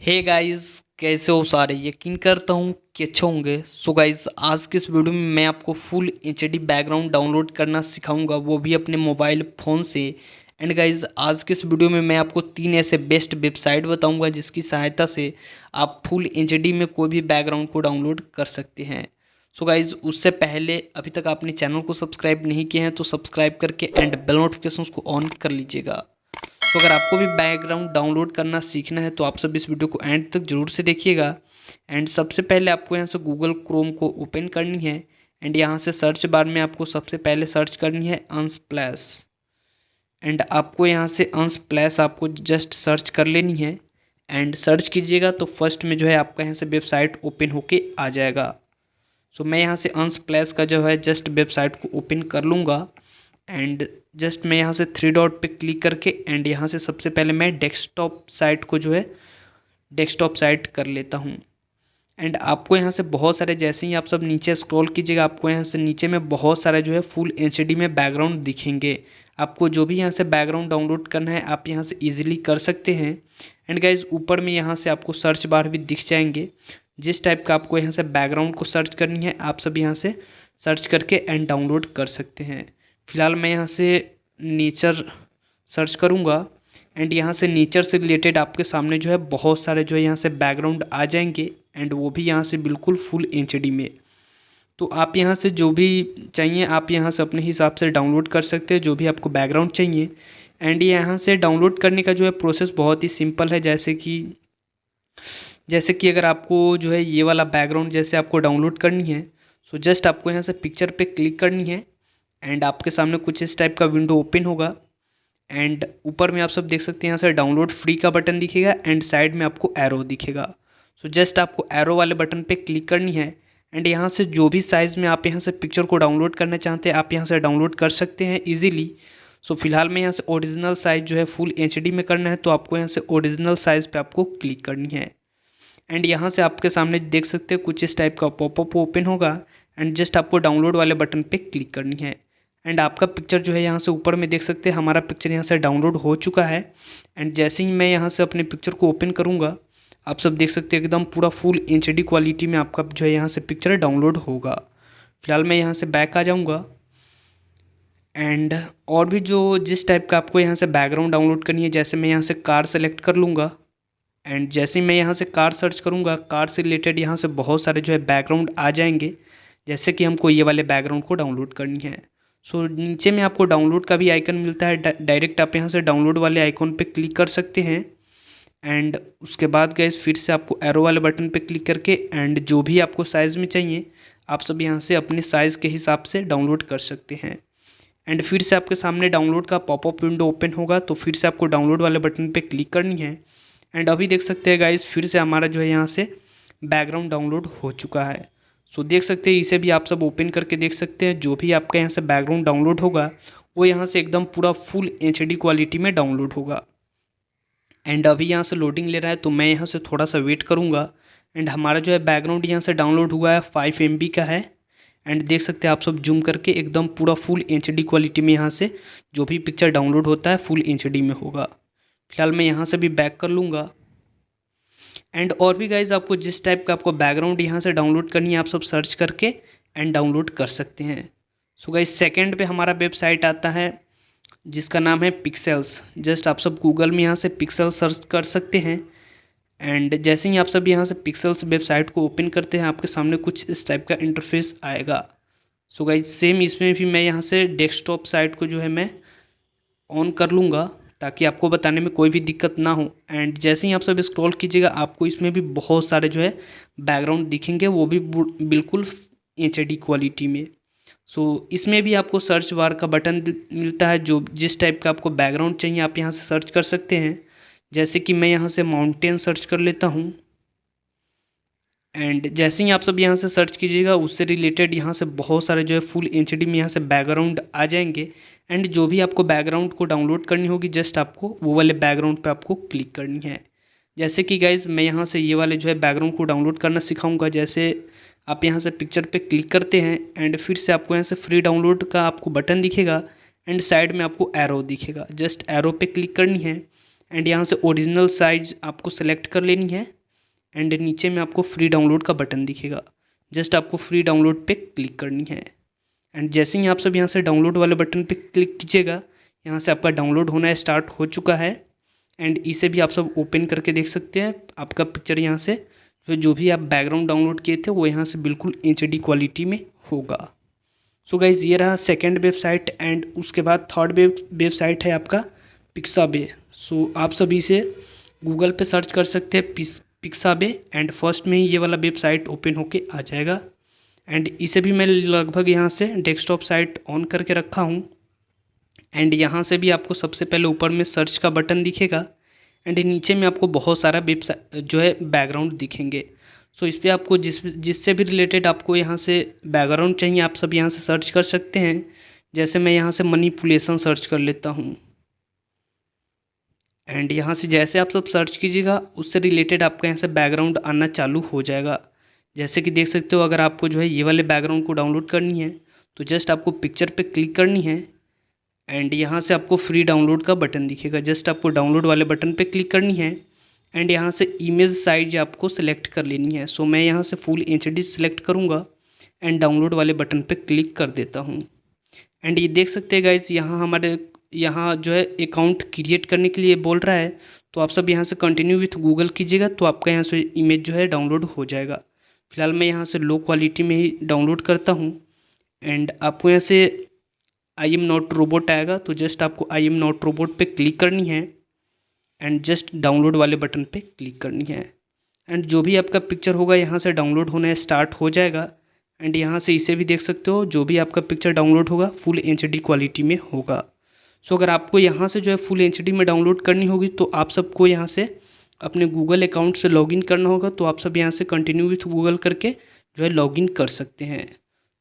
Hey guys, कैसे हो सारे। यकीन करता हूँ कि अच्छे होंगे। सो गाइस, आज के इस वीडियो में मैं आपको फुल एचडी बैकग्राउंड डाउनलोड करना सिखाऊंगा, वो भी अपने मोबाइल फ़ोन से। एंड गाइस, आज के इस वीडियो में मैं आपको 3 ऐसे बेस्ट वेबसाइट बताऊंगा जिसकी सहायता से आप फुल एचडी में कोई भी बैकग्राउंड को डाउनलोड कर सकते हैं। सो गाइस, उससे पहले अभी तक आपने चैनल को सब्सक्राइब नहीं किया है तो सब्सक्राइब करके एंड बेल नोटिफिकेशन को ऑन कर लीजिएगा। तो अगर आपको भी बैकग्राउंड डाउनलोड करना सीखना है तो आप सब इस वीडियो को एंड तक जरूर से देखिएगा। एंड सबसे पहले आपको यहाँ से गूगल क्रोम को ओपन करनी है। एंड यहाँ से सर्च बार में आपको सबसे पहले सर्च करनी है अनस्प्लैश। एंड आपको यहाँ से अनस्प्लैश आपको जस्ट सर्च कर लेनी है। एंड सर्च कीजिएगा तो फर्स्ट में जो है आपका यहाँ से वेबसाइट ओपन होके आ जाएगा। सो मैं यहाँ से अनस्प्लैश का जो है जस्ट वेबसाइट को ओपन कर लूँगा। एंड जस्ट मैं यहाँ से थ्री डॉट पे क्लिक करके एंड यहाँ से सबसे पहले मैं डेस्कटॉप साइट को जो है डेस्कटॉप साइट कर लेता हूँ। एंड आपको यहाँ से बहुत सारे, जैसे ही आप सब नीचे स्क्रॉल कीजिएगा आपको यहाँ से नीचे में बहुत सारे जो है फुल एचडी में बैकग्राउंड दिखेंगे। आपको जो भी यहाँ से बैकग्राउंड डाउनलोड करना है आप यहाँ से ईजिली कर सकते हैं। एंड गाइज, ऊपर में यहाँ से आपको सर्च बार भी दिख जाएंगे। जिस टाइप का आपको यहाँ से बैकग्राउंड को सर्च करनी है आप सब यहाँ से सर्च करके एंड डाउनलोड कर सकते हैं। फ़िलहाल मैं यहाँ से नेचर सर्च करूँगा। एंड यहाँ से नेचर से रिलेटेड आपके सामने जो है बहुत सारे जो है यहाँ से बैकग्राउंड आ जाएंगे। एंड वो भी यहाँ से बिल्कुल फुल एचडी में। तो आप यहाँ से जो भी चाहिए आप यहाँ से अपने हिसाब से डाउनलोड कर सकते हैं, जो भी आपको बैकग्राउंड चाहिए। एंड यहाँ से डाउनलोड करने का जो है प्रोसेस बहुत ही सिंपल है। जैसे कि अगर आपको जो है ये वाला बैकग्राउंड जैसे आपको डाउनलोड करनी है, सो जस्ट आपको यहाँ से पिक्चर पे क्लिक करनी है। एंड आपके सामने कुछ इस टाइप का विंडो ओपन होगा। एंड ऊपर में आप सब देख सकते हैं यहाँ से डाउनलोड फ्री का बटन दिखेगा एंड साइड में आपको एरो दिखेगा। सो जस्ट आपको एरो वाले बटन पे क्लिक करनी है। एंड यहाँ से जो भी साइज़ में आप यहाँ से पिक्चर को डाउनलोड करना चाहते हैं आप यहाँ से डाउनलोड कर सकते हैं ईजिली। सो फिलहाल मैं यहाँ से ओरिजिनल साइज़ जो है फुल एचडी में करना है तो आपको यहाँ से ओरिजिनल साइज़ पे आपको क्लिक करनी है। एंड यहाँ से आपके सामने देख सकते हैं कुछ इस टाइप का पॉपअप ओपन होगा। एंड जस्ट आपको डाउनलोड वाले बटन पे क्लिक करनी है। एंड आपका पिक्चर जो है यहाँ से ऊपर में देख सकते हैं हमारा पिक्चर यहाँ से डाउनलोड हो चुका है। एंड जैसे ही मैं यहाँ से अपने पिक्चर को ओपन करूँगा आप सब देख सकते हैं एकदम पूरा फुल एचडी क्वालिटी में आपका जो है यहाँ से पिक्चर डाउनलोड होगा। फिलहाल मैं यहाँ से बैक आ जाऊँगा। एंड और भी जो जिस टाइप का आपको यहाँ से बैकग्राउंड डाउनलोड करनी है, जैसे मैं यहाँ से कार सेलेक्ट कर लूँगा। एंड जैसे ही मैं यहाँ से कार सर्च करूँगा कार से रिलेटेड यहाँ से बहुत सारे जो है बैकग्राउंड आ जाएंगे। जैसे कि हमको ये वाले बैकग्राउंड को डाउनलोड करनी है। सो नीचे में आपको डाउनलोड का भी आइकन मिलता है, डायरेक्ट आप यहाँ से डाउनलोड वाले आइकन पे क्लिक कर सकते हैं। एंड उसके बाद गाइस फिर से आपको एरो वाले बटन पे क्लिक करके एंड जो भी आपको साइज़ में चाहिए आप सब यहाँ से अपने साइज़ के हिसाब से डाउनलोड कर सकते हैं। एंड फिर से आपके सामने डाउनलोड का पॉपअप विंडो ओपन होगा तो फिर से आपको डाउनलोड वाले बटन पे क्लिक करनी है। एंड अभी देख सकते हैं गाइस फिर से हमारा जो है यहाँ से बैकग्राउंड डाउनलोड हो चुका है। सो देख सकते हैं, इसे भी आप सब ओपन करके देख सकते हैं। जो भी आपका यहाँ से बैकग्राउंड डाउनलोड होगा वो यहाँ से एकदम पूरा फुल एचडी क्वालिटी में डाउनलोड होगा। एंड अभी यहाँ से लोडिंग ले रहा है तो मैं यहाँ से थोड़ा सा वेट करूँगा। एंड हमारा जो है बैकग्राउंड यहाँ से डाउनलोड हुआ है 5 MB का है। एंड देख सकते हैं आप सब जूम करके एकदम पूरा फुल एचडी क्वालिटी में यहाँ से जो भी पिक्चर डाउनलोड होता है फुल एचडी में होगा। फिलहाल मैं यहाँ से भी बैक कर लूँगा। एंड और भी गाइज आपको जिस टाइप का आपको बैकग्राउंड यहाँ से डाउनलोड करनी है आप सब सर्च करके एंड डाउनलोड कर सकते हैं। सो गाइज सेकंड पे हमारा वेबसाइट आता है जिसका नाम है पिक्सेल्स। जस्ट आप सब गूगल में यहाँ से पिक्सल सर्च कर सकते हैं। एंड जैसे ही आप सब यहाँ से पिक्सेल्स वेबसाइट को ओपन करते हैं आपके सामने कुछ इस टाइप का इंटरफेस आएगा। सो गाइज सेम इसमें भी मैं यहाँ से डेस्कटॉप साइट को जो है मैं ऑन कर लूँगा ताकि आपको बताने में कोई भी दिक्कत ना हो। एंड जैसे ही आप सब स्क्रॉल कीजिएगा आपको इसमें भी बहुत सारे जो है बैकग्राउंड दिखेंगे, वो भी बिल्कुल एचडी क्वालिटी में। सो इसमें भी आपको सर्च बार का बटन मिलता है, जो जिस टाइप का आपको बैकग्राउंड चाहिए आप यहाँ से सर्च कर सकते हैं। जैसे कि मैं यहाँ से माउंटेन सर्च कर लेता हूँ। एंड जैसे ही आप सब यहाँ से सर्च कीजिएगा उससे रिलेटेड यहाँ से बहुत सारे जो है फुल एचडी में यहाँ से बैकग्राउंड आ जाएंगे। एंड जो भी आपको बैकग्राउंड को डाउनलोड करनी होगी जस्ट आपको वो वाले बैकग्राउंड पे आपको क्लिक करनी है। जैसे कि गाइज मैं यहाँ से ये वाले जो है बैकग्राउंड को डाउनलोड करना सिखाऊंगा। जैसे आप यहाँ से पिक्चर पे क्लिक करते हैं एंड फिर से आपको यहाँ से फ्री डाउनलोड का आपको बटन दिखेगा। एंड साइड में आपको एरो दिखेगा, जस्ट एरो पे क्लिक करनी है। एंड यहाँ से ओरिजिनल साइज आपको सेलेक्ट कर लेनी है एंड नीचे में आपको फ्री डाउनलोड का बटन दिखेगा, जस्ट आपको फ्री डाउनलोड पे क्लिक करनी है। एंड जैसे ही आप सब यहाँ से डाउनलोड वाले बटन पे क्लिक कीजिएगा, यहाँ से आपका डाउनलोड होना स्टार्ट हो चुका है। एंड इसे भी आप सब ओपन करके देख सकते हैं। आपका पिक्चर यहाँ से जो भी आप बैकग्राउंड डाउनलोड किए थे वो यहाँ से बिल्कुल HD क्वालिटी में होगा। सो गाइज़ ये रहा सेकेंड वेबसाइट एंड उसके बाद थर्ड वेबसाइट है आपका पिक्साबे। सो आप सभी से गूगल पे सर्च कर सकते हैं पिक्साबे एंड फर्स्ट में ही ये वाला वेबसाइट ओपन होके आ जाएगा। एंड इसे भी मैं लगभग यहाँ से डेस्कटॉप साइट ऑन करके रखा हूँ। एंड यहाँ से भी आपको सबसे पहले ऊपर में सर्च का बटन दिखेगा एंड नीचे में आपको बहुत सारा वेबसाइट जो है बैकग्राउंड दिखेंगे। सो इस पर आपको जिससे भी रिलेटेड आपको यहाँ से बैकग्राउंड चाहिए आप सब यहाँ से सर्च कर सकते हैं। जैसे मैं यहाँ से मनीपुलेशन सर्च कर लेता हूँ एंड यहाँ से जैसे आप सब सर्च कीजिएगा उससे रिलेटेड आपका यहाँ से बैकग्राउंड आना चालू हो जाएगा। जैसे कि देख सकते हो, अगर आपको जो है ये वाले बैकग्राउंड को डाउनलोड करनी है तो जस्ट आपको पिक्चर पे क्लिक करनी है एंड यहाँ से आपको फ्री डाउनलोड का बटन दिखेगा, जस्ट आपको डाउनलोड वाले बटन पे क्लिक करनी है एंड यहाँ से इमेज साइज आपको सेलेक्ट कर लेनी है। सो मैं यहाँ से फुल HD सेलेक्ट करूँगा एंड डाउनलोड वाले बटन पे क्लिक कर देता हूँ। एंड ये देख सकते हैं गाइस, यहाँ हमारे यहाँ जो है अकाउंट क्रिएट करने के लिए बोल रहा है, तो आप सब यहाँ से कंटिन्यू विथ गूगल कीजिएगा तो आपका यहाँ से इमेज जो है डाउनलोड हो जाएगा। फिलहाल मैं यहाँ से लो क्वालिटी में ही डाउनलोड करता हूँ एंड आपको यहाँ से आई एम नॉट रोबोट आएगा, तो जस्ट आपको आई एम नॉट रोबोट पे क्लिक करनी है एंड जस्ट डाउनलोड वाले बटन पे क्लिक करनी है एंड जो भी आपका पिक्चर होगा यहाँ से डाउनलोड होना स्टार्ट हो जाएगा। एंड यहाँ से इसे भी देख सकते हो, जो भी आपका पिक्चर डाउनलोड होगा फुल HD क्वालिटी में होगा। सो अगर आपको यहाँ से जो है फुल HD में डाउनलोड करनी होगी तो आप सबको यहाँ से अपने गूगल अकाउंट से लॉगिन करना होगा, तो आप सब यहाँ से कंटिन्यू विथ गूगल करके जो है लॉगिन कर सकते हैं।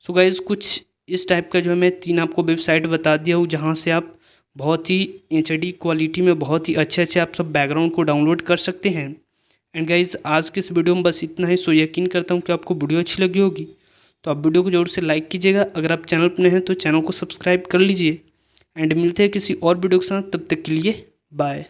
सो गाइज़ कुछ इस टाइप का जो है मैं 3 आपको वेबसाइट बता दिया हूँ जहाँ से आप बहुत ही HD क्वालिटी में बहुत ही अच्छे आप सब बैकग्राउंड को डाउनलोड कर सकते हैं। एंड गाइज़ आज के इस वीडियो में बस इतना ही। सो यकीन करता हूँ कि आपको वीडियो अच्छी लगी होगी, तो आप वीडियो को ज़रूर से लाइक कीजिएगा। अगर आप चैनल पर नए हैं तो चैनल को सब्सक्राइब कर लीजिए एंड मिलते हैं किसी और वीडियो के साथ। तब तक के लिए बाय।